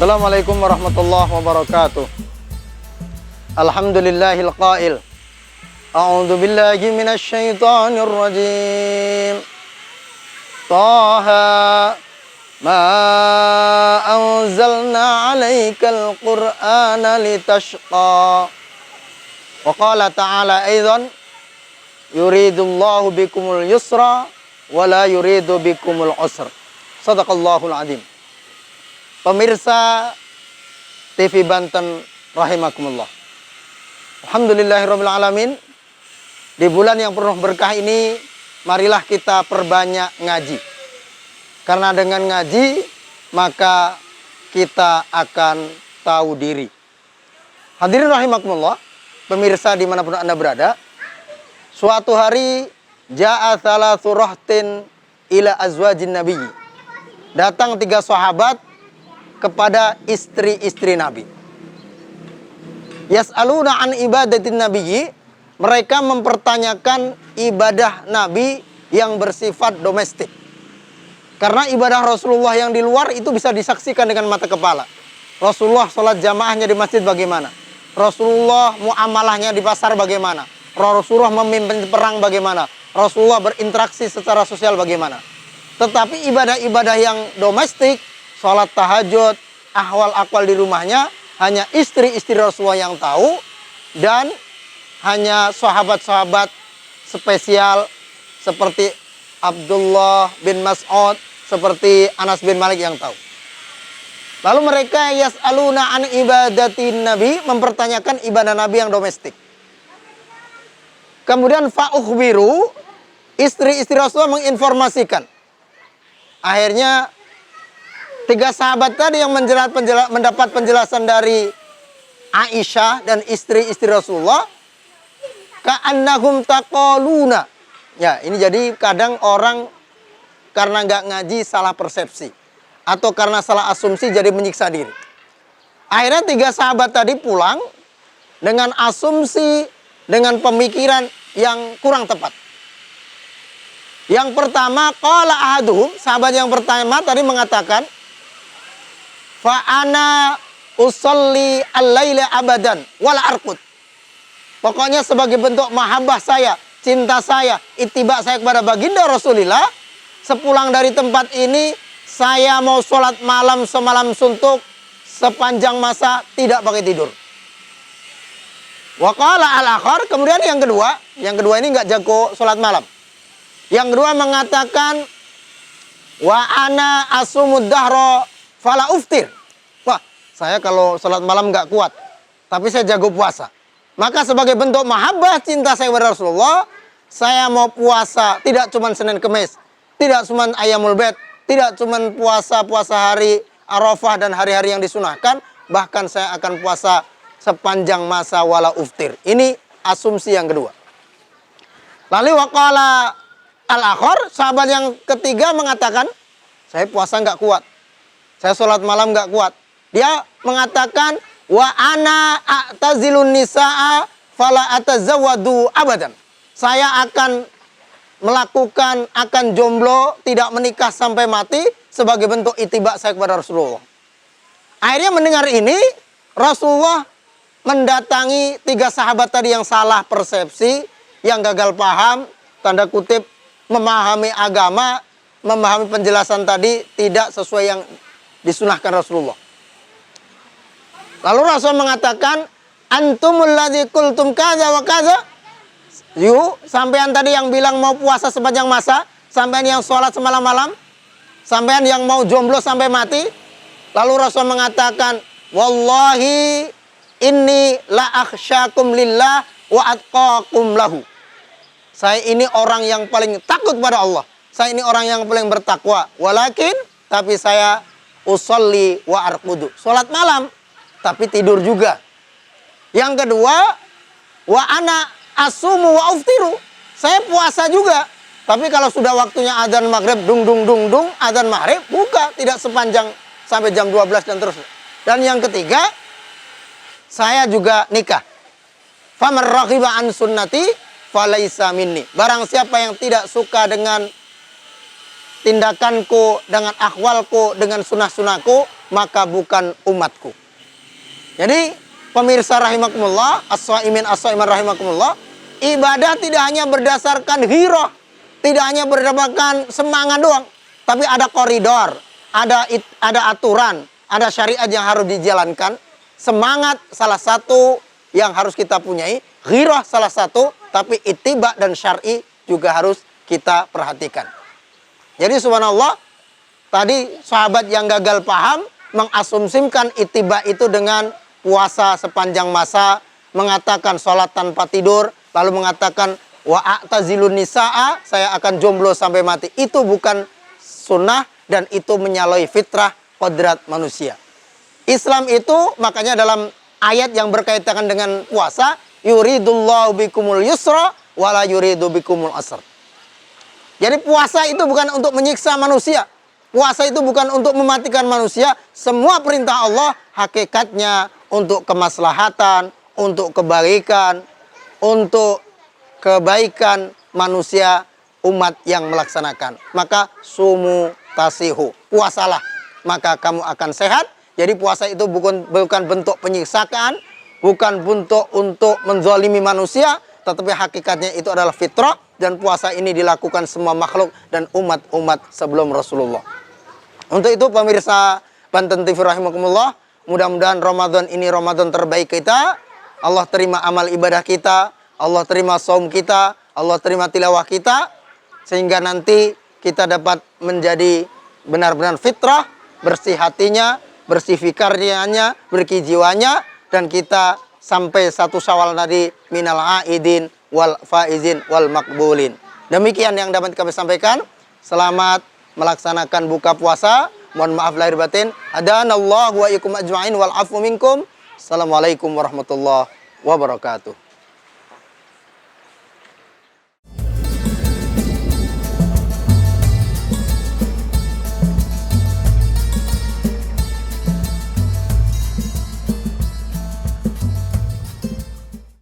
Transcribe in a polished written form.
Assalamualaikum warahmatullahi wabarakatuh. Alhamdulillahil qail. A'udzu billahi minasy syaithanir rajim. Taha ma anzalna 'alaikal qur'ana litashqa. Wa qala ta'ala aidan yuridullahu bikumul yusra wa la yuridu bikumul usra. Shadaqallahul azim. Pemirsa TV Banten rahimakumullah. Alhamdulillahirabbil alamin. Di bulan yang penuh berkah ini, marilah kita perbanyak ngaji. Karena dengan ngaji, maka kita akan tahu diri. Hadirin rahimakumullah, pemirsa dimanapun Anda berada, suatu hari ja'a thalathu rahtin ila azwajin nabi. Datang 3 sahabat kepada istri-istri Nabi. Yas'aluna an ibadatin nabiyyi, mereka mempertanyakan ibadah Nabi yang bersifat domestik. Karena ibadah Rasulullah yang di luar itu bisa disaksikan dengan mata kepala. Rasulullah sholat jamaahnya di masjid bagaimana? Rasulullah muamalahnya di pasar bagaimana? Rasulullah memimpin perang bagaimana? Rasulullah berinteraksi secara sosial bagaimana? Tetapi ibadah-ibadah yang domestik, sholat tahajud, ahwal-akwal di rumahnya, hanya istri-istri Rasulullah yang tahu, dan hanya sahabat-sahabat spesial seperti Abdullah bin Mas'ud, seperti Anas bin Malik yang tahu. Lalu mereka yas'aluna an ibadatin nabi, mempertanyakan ibadah Nabi yang domestik. Kemudian fa'ukhbiru, istri-istri Rasulullah menginformasikan. Akhirnya 3 sahabat tadi yang mendapat penjelasan dari Aisyah dan istri-istri Rasulullah, ka'annahum taqaluna. Ya, ini jadi kadang orang karena nggak ngaji salah persepsi, atau karena salah asumsi jadi menyiksa diri. Akhirnya 3 sahabat tadi pulang dengan asumsi, dengan pemikiran yang kurang tepat. Yang pertama, qala ahaduhum, sahabat yang pertama tadi mengatakan, fa'ana usolli al-laila abadan wala arqud. Pokoknya sebagai bentuk mahabbah saya, cinta saya, ittiba saya kepada baginda Rasulullah, sepulang dari tempat ini saya mau sholat malam semalam suntuk, sepanjang masa tidak pakai tidur. Wa qala al-akhar, kemudian yang kedua ini nggak jago sholat malam. Yang kedua mengatakan, wa ana asumud dahra fala uftir. Wah, saya kalau sholat malam nggak kuat, tapi saya jago puasa. Maka sebagai bentuk mahabbah cinta saya kepada Rasulullah, saya mau puasa tidak cuma Senin Kemis, tidak cuma Ayyamul Bait, tidak cuma puasa hari Arafah dan hari-hari yang disunahkan, bahkan saya akan puasa sepanjang masa wala uftir. Ini asumsi yang kedua. Lalu waqala al-akhar, sahabat yang ketiga mengatakan, saya puasa nggak kuat, saya sholat malam nggak kuat. Dia mengatakan, wa ana a'tazilun nisa'a fala atazawwadu abadan. Saya akan akan jomblo, tidak menikah sampai mati, sebagai bentuk ittiba saya kepada Rasulullah. Akhirnya mendengar ini, Rasulullah mendatangi 3 sahabat tadi yang salah persepsi, yang gagal paham, tanda kutip, memahami agama, memahami penjelasan tadi tidak sesuai yang disunahkan Rasulullah. Lalu Rasul mengatakan, antumul ladzi qultum kadza wa kadza. Yuk, sampean tadi yang bilang mau puasa sepanjang masa, sampean yang sholat semalam-malam, sampean yang mau jomblo sampai mati. Lalu Rasul mengatakan, wallahi inni la akhsyakum lillah wa atqakum lahu. Saya ini orang yang paling takut pada Allah. Saya ini orang yang paling bertakwa. Walakin, tapi saya usolli wa arqudu. Sholat malam, tapi tidur juga. Yang kedua, wa ana asumu wa uftiru. Saya puasa juga. Tapi kalau sudah waktunya adzan maghrib, dung dung dung dung, adzan maghrib, buka. Tidak sepanjang sampai jam 12 dan terus. Dan yang ketiga, saya juga nikah. Faman raghiba an sunnati falaisa minni. Barang siapa yang tidak suka dengan tindakanku, dengan akhwalku, dengan sunnah-sunnahku, maka bukan umatku. Jadi pemirsa rahimakumullah, as-shaimin as-shaiman rahimakumullah, ibadah tidak hanya berdasarkan ghirah, tidak hanya berdasarkan semangat doang, tapi ada koridor, ada aturan, ada syariat yang harus dijalankan. Semangat salah satu yang harus kita punyai, ghirah salah satu, tapi ittiba dan syar'i juga harus kita perhatikan. Jadi subhanallah, tadi sahabat yang gagal paham mengasumsikan ittiba itu dengan puasa sepanjang masa, mengatakan sholat tanpa tidur, lalu mengatakan wa a'tazilun nisa'a, saya akan jomblo sampai mati. Itu bukan sunnah dan itu menyalahi fitrah kodrat manusia. Islam itu makanya dalam ayat yang berkaitan dengan puasa, yuridullahu bikumul yusra wala yuridu bikumul asr. Jadi puasa itu bukan untuk menyiksa manusia. Puasa itu bukan untuk mematikan manusia. Semua perintah Allah hakikatnya untuk kemaslahatan, untuk kebaikan, untuk kebaikan manusia, umat yang melaksanakan. Maka sumu tasihu, puasalah, maka kamu akan sehat. Jadi puasa itu bukan bentuk penyiksaan, bukan bentuk untuk menzalimi manusia, tetapi hakikatnya itu adalah fitrah, dan puasa ini dilakukan semua makhluk dan umat-umat sebelum Rasulullah. Untuk itu pemirsa Banten TV rahimakumullah, mudah-mudahan Ramadan ini Ramadan terbaik kita. Allah terima amal ibadah kita, Allah terima saum kita, Allah terima tilawah kita, sehingga nanti kita dapat menjadi benar-benar fitrah, bersih hatinya, bersih fikirnya, bersih jiwanya, dan kita sampai 1 Syawal tadi minal aidin wal faizin wal makbulin. Demikian yang dapat kami sampaikan. Selamat melaksanakan buka puasa. Mohon maaf lahir batin. Hadanallahu wa iyyakum ajma'in wal afu minkum. Assalamualaikum warahmatullahi wabarakatuh.